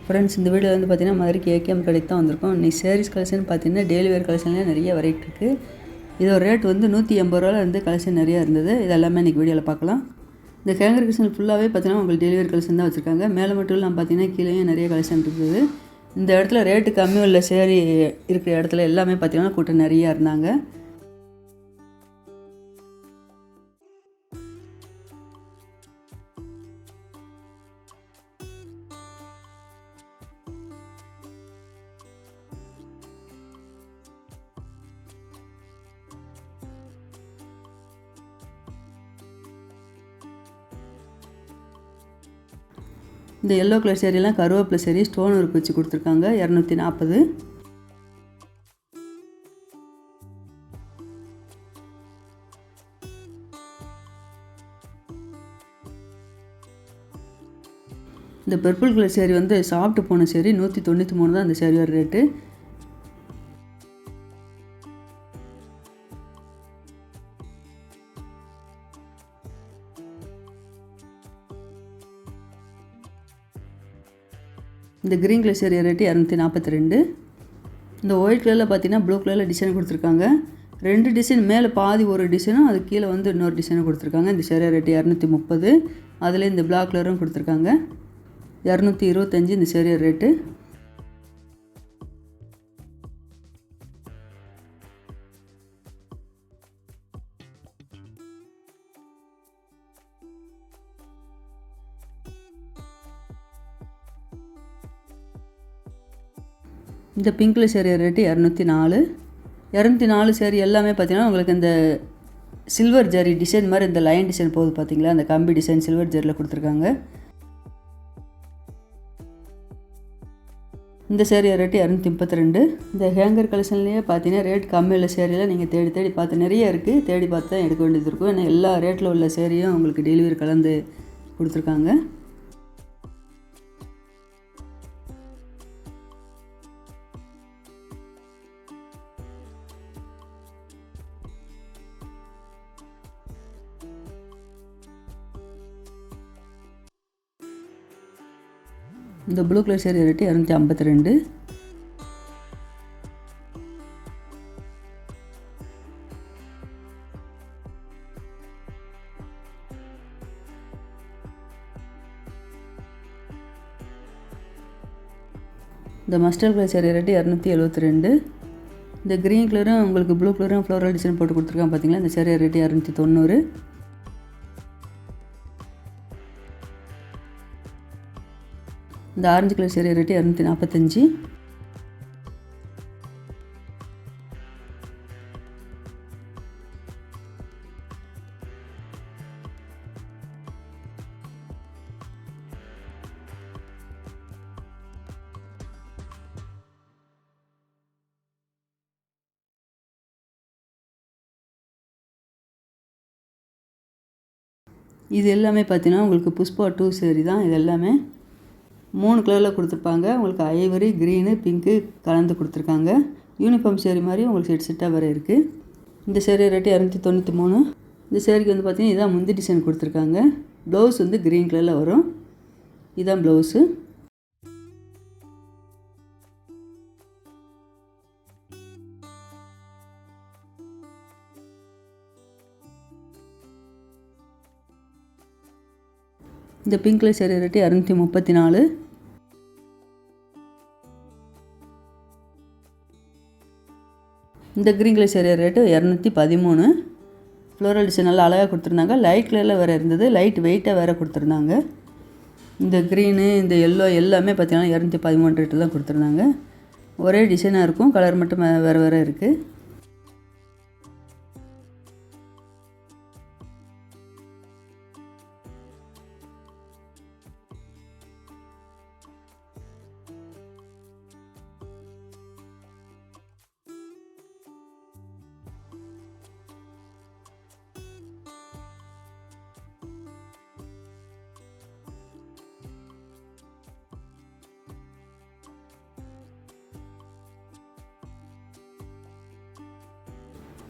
Friends, இந்த video வந்து பார்த்தீங்கன்னா மதுரைக்கு ஏகேஎம் கடைக்கு தான் வந்திருக்கோம். இன்றைக்கி சாரீஸ் கலெக்ஷன் பார்த்தீங்கன்னா டெய்லி வேர் கலெக்ஷன்லேயே நிறைய வெரைட்டி இருக்குது. இதோட ரேட் வந்து 180 ரூபாயில் இருந்து கலெக்ஷன் நிறையா இருந்தது. இது எல்லாமே இன்றைக்கி வீடியோவில் பார்க்கலாம். இந்த ஹேங்கர் கலெக்ஷன் ஃபுல்லாகவே பார்த்தீங்கன்னா உங்களுக்கு டெய்லி வேர் கலெக்ஷன் தான் வச்சுருக்காங்க. மேலே மட்டும் இல்லாமல் பார்த்தீங்கன்னா கீழேயும் நிறைய கலெக்ஷன் இருக்குது. இந்த இடத்துல ரேட்டு கம்மி உள்ள சேரீ இருக்கிற இடத்துல எல்லாமே பார்த்தீங்கன்னா கூட்டம் நிறையா இருந்தாங்க. இந்த எல்லோ கலர் சேரீலாம் கருவேப்பிலை சேரீ ஸ்டோன் ஒர்க் வச்சு கொடுத்துருக்காங்க. 240. இந்த பர்பிள் கலர் சேரீ வந்து சாப்பிட்டு போன சேரீ 193 தான் அந்த சேரீயோட ரேட்டு. இந்த க்ரீன் கலர் சேரீ ரேட்டு 242. இந்த ஒயிட் கலரில் பார்த்தீங்கன்னா ப்ளூ கலரில் டிசைன் கொடுத்துருக்காங்க. 2 டிசைன், மேலே பாதி ஒரு டிசைனும் அது கீழே வந்து இன்னொரு டிசைனும் கொடுத்துருக்காங்க. இந்த சேரீ ரேட்டு 230. அதில் இந்த பிளாக் கலரும் கொடுத்துருக்காங்க. 225 இந்த சேரீ ரேட்டு. இந்த pink colour sari rate 204. 204 sari எல்லாமே பார்த்தீங்கன்னா உங்களுக்கு இந்த சில்வர் ஜரி டிசைன் மாதிரி இந்த லைன் டிசைன் போகுது பார்த்தீங்களா, அந்த கம்பி டிசைன் சில்வர் ஜரியில் கொடுத்துருக்காங்க. இந்த சேரீ ரேட்டு 232. இந்த ஹேங்கர் கலெக்ஷன்லேயே பார்த்தீங்கன்னா ரேட் கம்மியுள்ள சேரீயில் நீங்கள் தேடி தேடி பார்த்து நிறைய இருக்குது. தேடி பார்த்து தான் எடுக்க வேண்டியது இருக்கும். ஏன்னா எல்லா ரேட்டில் உள்ள சேரீயும் உங்களுக்கு டெலிவரி கலந்து கொடுத்துருக்காங்க. இந்த ப்ளூ கலர் சேரீ ரேட்டு 252. இந்த மஸ்டர்ட் கலர் சேரீ ரேட்டு 272. இந்த க்ரீன் கலரும் உங்களுக்கு ப்ளூ கலரும் ஃப்ளோரல் டிசைன் போட்டு கொடுத்துருக்காங்க பார்த்தீங்களா, இந்த சேரீ ரேட்டு 290. இந்த ஆரஞ்சு கலர் சேரீ ரேட்டு 245. இது எல்லாமே பார்த்தீங்கன்னா உங்களுக்கு புஷ்பா 2 சேரீ தான். இது எல்லாமே 3 கலரில் கொடுத்துருப்பாங்க. உங்களுக்கு ஐவரி, க்ரீனு, பிங்க்கு கலந்து கொடுத்துருக்காங்க. யூனிஃபார்ம் சேரீ மாதிரி உங்களுக்கு செட்டாக வேறு இருக்குது. இந்த சேரீ ரேட்டு 293. இந்த சேரீக்கு வந்து பார்த்திங்கன்னா இதான் முந்தி டிசைன் கொடுத்துருக்காங்க. ப்ளவுஸ் வந்து க்ரீன் கலரில் வரும். இதுதான் ப்ளவுஸு. இந்த பிங்க் கலர் சேரீ ரேட்டு 234. இந்த green colour sari rate 213. Floral design நல்லா அழகாக கொடுத்துருந்தாங்க. லைட் கலரில் வேறு இருந்தது, லைட் வெயிட்டாக வேறு கொடுத்துருந்தாங்க. இந்த க்ரீனு, இந்த எல்லோ எல்லாமே பார்த்தீங்கன்னா 213 ரேட்டு தான் கொடுத்துருந்தாங்க. ஒரே டிசைனாக இருக்கும், கலர் மட்டும் வேறு வேறு இருக்குது.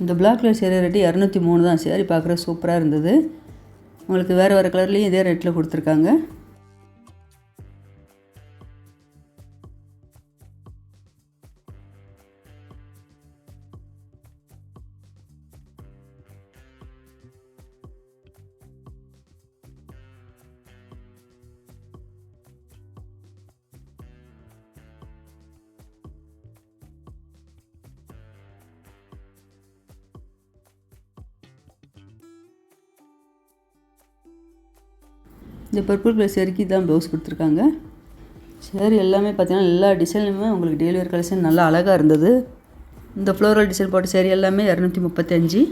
இந்த பிளாக் கலர் சேரீ ரேட்டு 203 தான். சேரீ பார்க்குற சூப்பராக இருந்தது. உங்களுக்கு வேறு வேறு கலர்லேயும் இதே ரேட்டில் கொடுத்துருக்காங்க. இந்த பர்பிள் கலர் சேரீக்கு தான் ப்ளவுஸ் கொடுத்துருக்காங்க. சேரீ எல்லாமே பார்த்தீங்கன்னா எல்லா டிசைனுமே உங்களுக்கு டெய்லி வேர் கலெக்ஷன் நல்லா அழகாக இருந்தது. இந்த ஃப்ளோரல் டிசைன் போட்ட சேரீ எல்லாமே 235.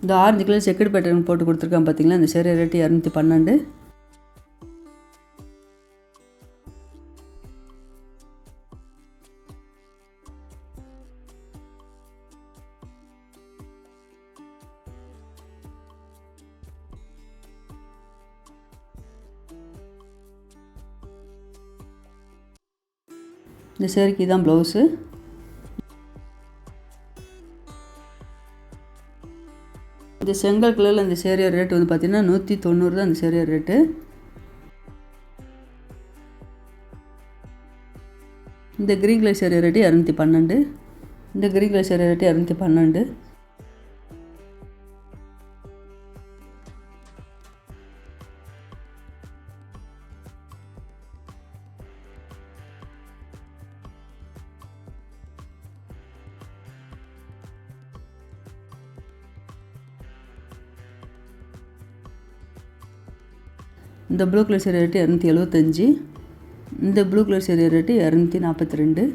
இந்த ஆரஞ்சு கலர் செக்குடு பேட்டர்ன் போட்டு கொடுத்துருக்கான் பார்த்தீங்களா, இந்த சேரீ ரேட்டு 212. இந்த சேரீக்கு தான் ப்ளவுஸு. இந்த செங்கல் கலரில் இந்த சேரீயோட ரேட்டு வந்து பார்த்திங்கன்னா 190 தான் இந்த சேரீயோட ரேட்டு. இந்த க்ரீன் கலர் சேரீ ரேட்டு 212. இந்த க்ரீன் கலர் சேரீ ரேட்டு 212. இந்த ப்ளூ கலர் சேரீ ரேட்டு 275. இந்த ப்ளூ கலர் சேரீ ரேட்டு 242.